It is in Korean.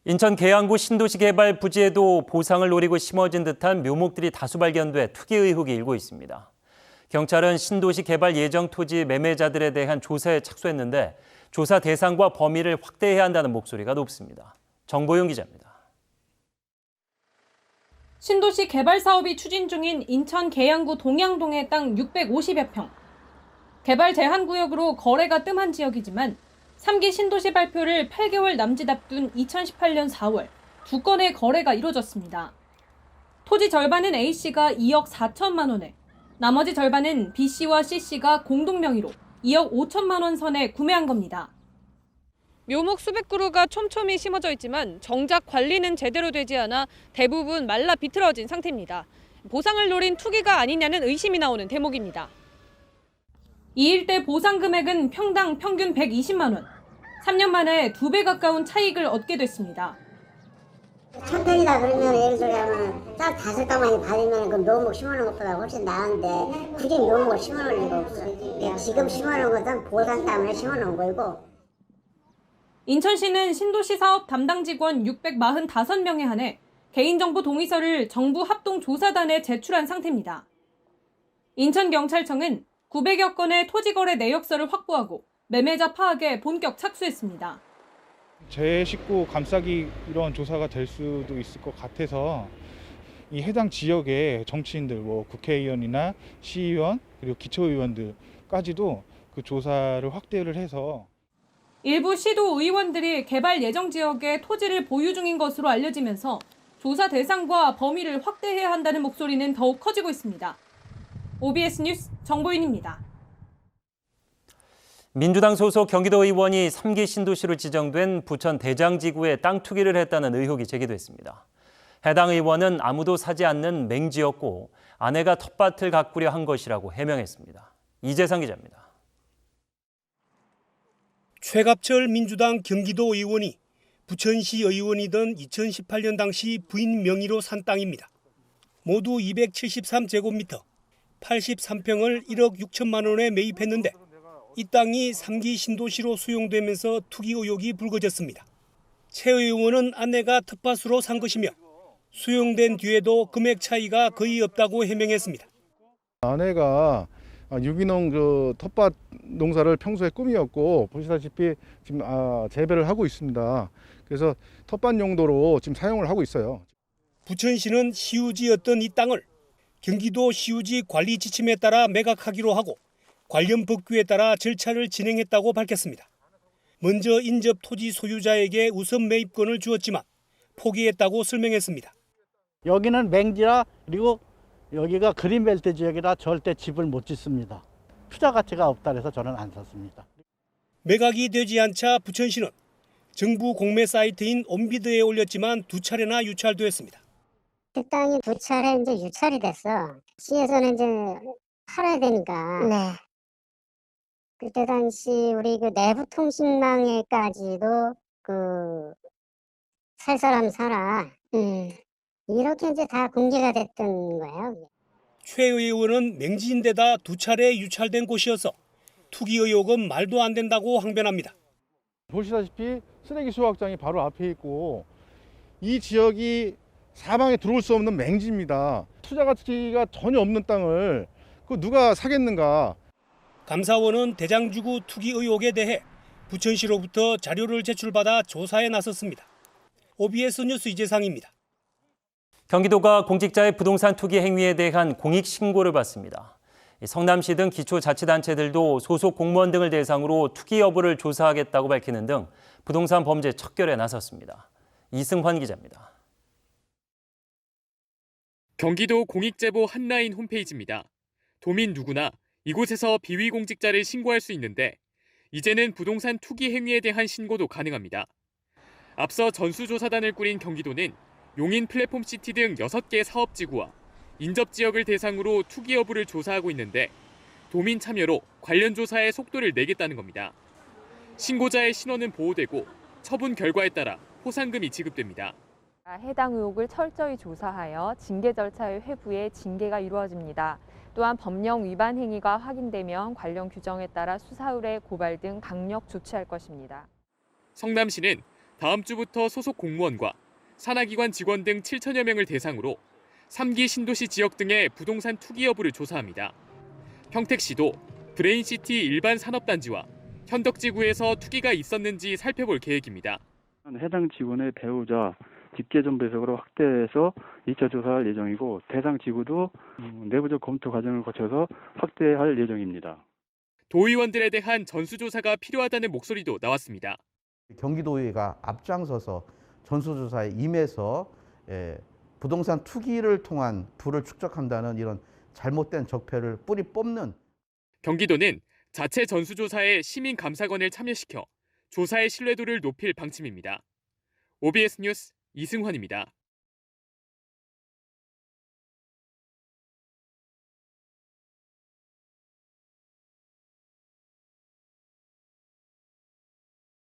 인천 계양구 신도시 개발 부지에도 보상을 노리고 심어진 듯한 묘목들이 다수 발견돼 투기 의혹이 일고 있습니다. 경찰은 신도시 개발 예정 토지 매매자들에 대한 조사에 착수했는데 조사 대상과 범위를 확대해야 한다는 목소리가 높습니다. 정보용 기자입니다. 신도시 개발 사업이 추진 중인 인천 계양구 동양동의 땅 650여 평. 개발 제한 구역으로 거래가 뜸한 지역이지만 3기 신도시 발표를 8개월 남짓 앞둔 2018년 4월 2건의 거래가 이뤄졌습니다. 토지 절반은 A씨가 2억 4천만 원에, 나머지 절반은 B씨와 C씨가 공동 명의로 2억 5천만 원 선에 구매한 겁니다. 묘목 수백 그루가 촘촘히 심어져 있지만 정작 관리는 제대로 되지 않아 대부분 말라 비틀어진 상태입니다. 보상을 노린 투기가 아니냐는 의심이 나오는 대목입니다. 이 일대 보상 금액은 평당 평균 120만 원. 3년 만에 2배 가까운 차익을 얻게 됐습니다. 천평이다 그러면 예를 들면 딱 5땅만 받으면 그 묘목 심어놓은 것보다 훨씬 나은데 굳이 묘목을 심어놓을 리가 없어. 지금 심어놓은 것은 보상 때문에 심어놓은 거고. 인천시는 신도시 사업 담당 직원 645명에 한해 개인정보 동의서를 정부 합동조사단에 제출한 상태입니다. 인천경찰청은 900여 건의 토지거래 내역서를 확보하고 매매자 파악에 본격 착수했습니다. 제 식구 감싸기 이런 조사가 될 수도 있을 것 같아서 이 해당 지역의 정치인들, 국회의원이나 시의원 그리고 기초의원들까지도 그 조사를 확대를 해서 일부 시도 의원들이 개발 예정 지역에 토지를 보유 중인 것으로 알려지면서 조사 대상과 범위를 확대해야 한다는 목소리는 더욱 커지고 있습니다. OBS 뉴스 정보인입니다. 민주당 소속 경기도 의원이 3기 신도시로 지정된 부천 대장지구에 땅 투기를 했다는 의혹이 제기됐습니다. 해당 의원은 아무도 사지 않는 맹지였고 아내가 텃밭을 가꾸려 한 것이라고 해명했습니다. 이재상 기자입니다. 최갑철 민주당 경기도 의원이 부천시 의원이던 2018년 당시 부인 명의로 산 땅입니다. 모두 273제곱미터, 83평을 1억 6천만 원에 매입했는데 이 땅이 3기 신도시로 수용되면서 투기 의혹이 불거졌습니다. 최 의원은 아내가 텃밭으로 산 것이며 수용된 뒤에도 금액 차이가 거의 없다고 해명했습니다. 아내가 유기농 텃밭 농사를 평소에 꿈이었고 보시다시피 지금 재배를 하고 있습니다. 그래서 텃밭 용도로 지금 사용을 하고 있어요. 부천시는 시유지였던 이 땅을 경기도 시유지 관리 지침에 따라 매각하기로 하고 관련 법규에 따라 절차를 진행했다고 밝혔습니다. 먼저 인접 토지 소유자에게 우선 매입권을 주었지만 포기했다고 설명했습니다. 여기는 맹지라 그리고 여기가 그린벨트 지역이라 절대 집을 못 짓습니다. 투자 가치가 없다 해서 저는 안 샀습니다. 매각이 되지 않자 부천시는 정부 공매 사이트인 온비드에 올렸지만 2차례나 유찰됐습니다. 그 땅이 2차례 이제 유찰이 됐어. 시에서는 이제 팔아야 되니까. 네. 그때 당시 우리 그 내부 통신망에까지도 살 사람 사라. 이렇게 이제 다 공개가 됐던 거예요. 최 의원은 맹지인데다 2차례 유찰된 곳이어서 투기 의혹은 말도 안 된다고 항변합니다. 보시다시피 쓰레기 수확장이 바로 앞에 있고 이 지역이 사방에 들어올 수 없는 맹지입니다. 투자 가치가 전혀 없는 땅을 누가 사겠는가. 감사원은 대장지구 투기 의혹에 대해 부천시로부터 자료를 제출받아 조사에 나섰습니다. OBS 뉴스 이재상입니다. 경기도가 공직자의 부동산 투기 행위에 대한 공익신고를 받습니다. 성남시 등 기초자치단체들도 소속 공무원 등을 대상으로 투기 여부를 조사하겠다고 밝히는 등 부동산 범죄 척결에 나섰습니다. 이승환 기자입니다. 경기도 공익제보 한라인 홈페이지입니다. 도민 누구나 이곳에서 비위 공직자를 신고할 수 있는데 이제는 부동산 투기 행위에 대한 신고도 가능합니다. 앞서 전수조사단을 꾸린 경기도는 용인 플랫폼시티 등 6개 사업지구와 인접지역을 대상으로 투기 여부를 조사하고 있는데 도민 참여로 관련 조사에 속도를 내겠다는 겁니다. 신고자의 신원은 보호되고 처분 결과에 따라 포상금이 지급됩니다. 해당 의혹을 철저히 조사하여 징계 절차의 회부에 징계가 이루어집니다. 또한 법령 위반 행위가 확인되면 관련 규정에 따라 수사 의뢰, 고발 등 강력 조치할 것입니다. 성남시는 다음 주부터 소속 공무원과 산하기관 직원 등 7천여 명을 대상으로 3기 신도시 지역 등의 부동산 투기 여부를 조사합니다. 평택시도 브레인시티 일반 산업단지와 현덕지구에서 투기가 있었는지 살펴볼 계획입니다. 해당 지구의 배우자 직계전 배석으로 확대해서 2차 조사할 예정이고 대상 지구도 내부적 검토 과정을 거쳐서 확대할 예정입니다. 도의원들에 대한 전수조사가 필요하다는 목소리도 나왔습니다. 경기도의회가 앞장서서 전수조사에 임해서 부동산 투기를 통한 부를 축적한다는 이런 잘못된 적폐를 뿌리 뽑는. 경기도는 자체 전수조사에 시민감사관을 참여시켜 조사의 신뢰도를 높일 방침입니다. OBS 뉴스 이승환입니다.